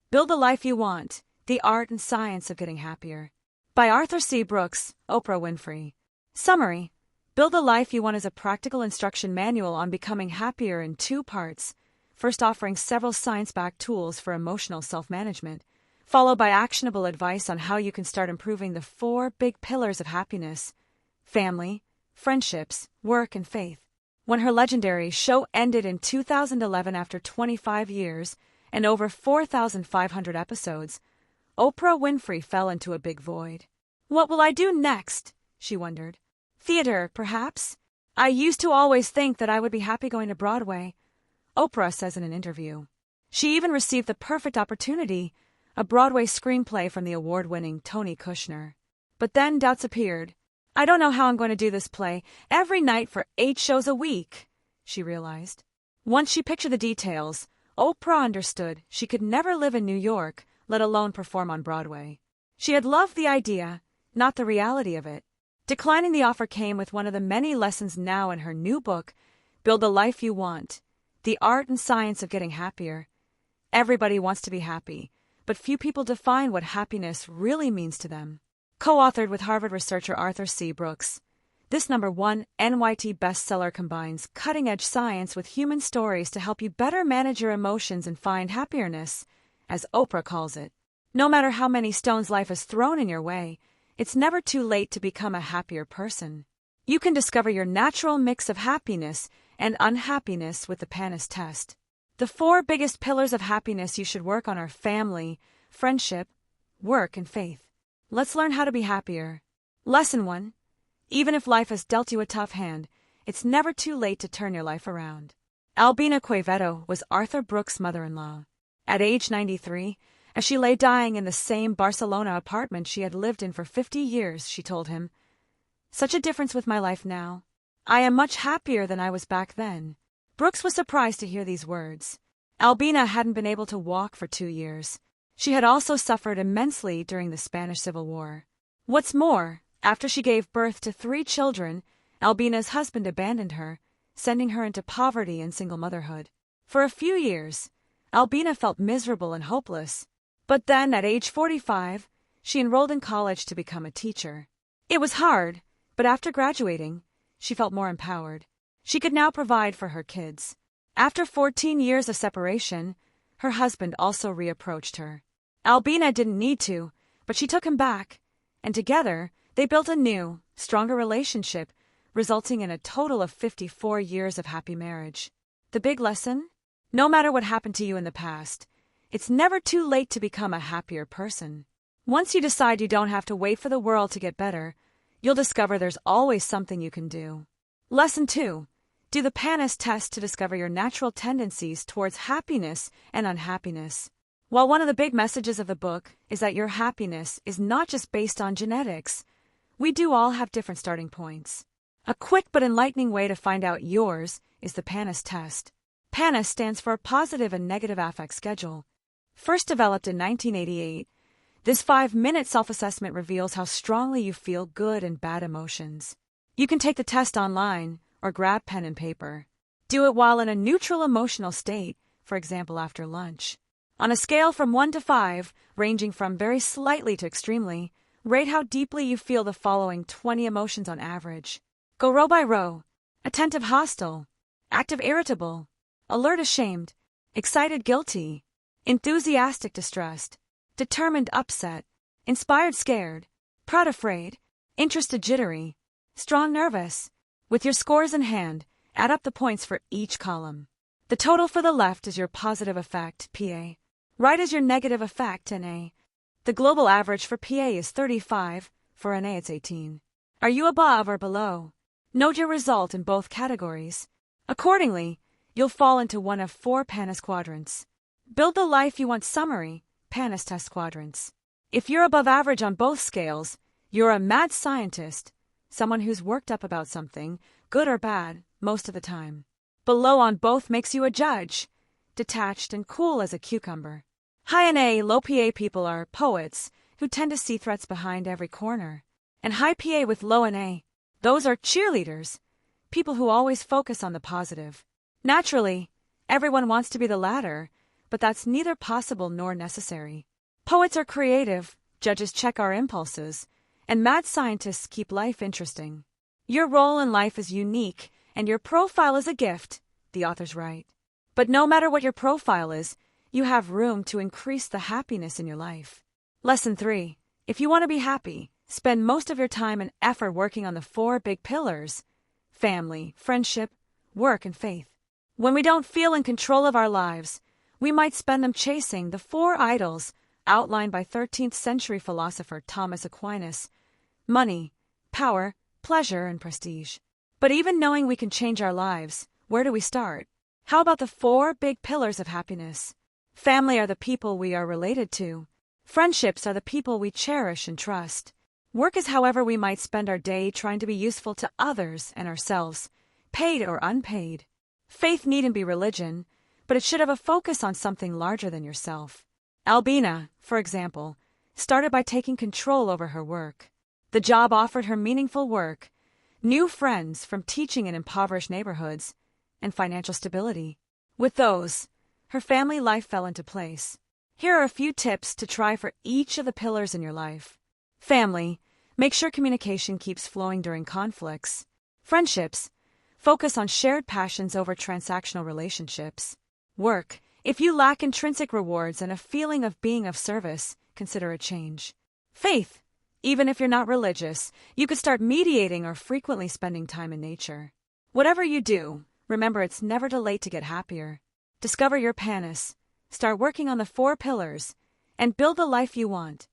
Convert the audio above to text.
Build the Life You Want, The Art and Science of Getting Happier. By Arthur C. Brooks, Oprah Winfrey. Summary: Build the Life You Want is a practical instruction manual on becoming happier in 2 parts, first offering several science-backed tools for emotional self-management, followed by actionable advice on how you can start improving the 4 big pillars of happiness: family, friendships, work, and faith. When her legendary show ended in 2011 after 25 years and over 4,500 episodes, Oprah Winfrey fell into a big void. What will I do next? She wondered. Theater, perhaps? I used to always think that I would be happy going to Broadway, Oprah says in an interview. She even received the perfect opportunity, a Broadway screenplay from the award-winning Tony Kushner. But then doubts appeared. I don't know how I'm going to do this play every night for 8 shows a week, she realized. Once she pictured the details, Oprah understood she could never live in New York, let alone perform on Broadway. She had loved the idea, not the reality of it. Declining the offer came with one of the many lessons now in her new book, Build the Life You Want, The Art and Science of Getting Happier. Everybody wants to be happy, but few people define what happiness really means to them. Co-authored with Harvard researcher Arthur C. Brooks, this #1 NYT bestseller combines cutting-edge science with human stories to help you better manage your emotions and find happiness, as Oprah calls it. No matter how many stones life has thrown in your way, it's never too late to become a happier person. You can discover your natural mix of happiness and unhappiness with the PANAS test. The 4 biggest pillars of happiness you should work on are family, friendship, work, and faith. Let's learn how to be happier. Lesson 1. Even if life has dealt you a tough hand, it's never too late to turn your life around. Albina Quevedo was Arthur Brooks' mother-in-law. At age 93, as she lay dying in the same Barcelona apartment she had lived in for 50 years, she told him, "Such a difference with my life now. I am much happier than I was back then." Brooks was surprised to hear these words. Albina hadn't been able to walk for 2 years. She had also suffered immensely during the Spanish Civil War. What's more, after she gave birth to 3 children, Albina's husband abandoned her, sending her into poverty and single motherhood. For a few years, Albina felt miserable and hopeless. But then, at age 45, she enrolled in college to become a teacher. It was hard, but after graduating, she felt more empowered. She could now provide for her kids. After 14 years of separation, her husband also reapproached her. Albina didn't need to, but she took him back, and together they built a new, stronger relationship, resulting in a total of 54 years of happy marriage. The big lesson? No matter what happened to you in the past, it's never too late to become a happier person. Once you decide you don't have to wait for the world to get better, you'll discover there's always something you can do. Lesson 2. Do the PANAS test to discover your natural tendencies towards happiness and unhappiness. While one of the big messages of the book is that your happiness is not just based on genetics, we do all have different starting points. A quick but enlightening way to find out yours is the PANAS test. PANAS stands for Positive and Negative Affect Schedule. First developed in 1988, this 5-minute self-assessment reveals how strongly you feel good and bad emotions. You can take the test online or grab pen and paper. Do it while in a neutral emotional state, for example after lunch. On a scale from 1 to 5, ranging from very slightly to extremely, rate how deeply you feel the following 20 emotions on average. Go row by row. Attentive hostile. Active irritable. Alert ashamed. Excited guilty. Enthusiastic distressed. Determined upset. Inspired scared. Proud afraid. Interested jittery. Strong nervous. With your scores in hand, add up the points for each column. The total for the left is your positive affect, PA. Right is your negative affect, NA. The global average for PA is 35, for NA it's 18. Are you above or below? Note your result in both categories. Accordingly, you'll fall into one of 4 PANAS quadrants. Build the Life You Want summary, PANAS test quadrants. If you're above average on both scales, you're a mad scientist, someone who's worked up about something, good or bad, most of the time. Below on both makes you a judge, detached and cool as a cucumber. High NA, low PA people are poets who tend to see threats behind every corner. And high PA with low NA, those are cheerleaders, people who always focus on the positive. Naturally, everyone wants to be the latter, but that's neither possible nor necessary. Poets are creative, judges check our impulses, and mad scientists keep life interesting. Your role in life is unique, and your profile is a gift, the authors write. But no matter what your profile is, you have room to increase the happiness in your life. Lesson 3. If you want to be happy, spend most of your time and effort working on the 4 big pillars: family, friendship, work, and faith. When we don't feel in control of our lives, we might spend them chasing the 4 idols outlined by 13th century philosopher Thomas Aquinas: money, power, pleasure, and prestige. But even knowing we can change our lives, where do we start? How about the 4 big pillars of happiness? Family are the people we are related to. Friendships are the people we cherish and trust. Work is however we might spend our day trying to be useful to others and ourselves, paid or unpaid. Faith needn't be religion, but it should have a focus on something larger than yourself. Albina, for example, started by taking control over her work. The job offered her meaningful work, new friends from teaching in impoverished neighborhoods, and financial stability. With those, her family life fell into place. Here are a few tips to try for each of the pillars in your life. Family, make sure communication keeps flowing during conflicts. Friendships, focus on shared passions over transactional relationships. Work, if you lack intrinsic rewards and a feeling of being of service, consider a change. Faith, even if you're not religious, you could start mediating or frequently spending time in nature. Whatever you do, remember it's never too late to get happier. Discover your panis, start working on the 4 pillars, and build the life you want.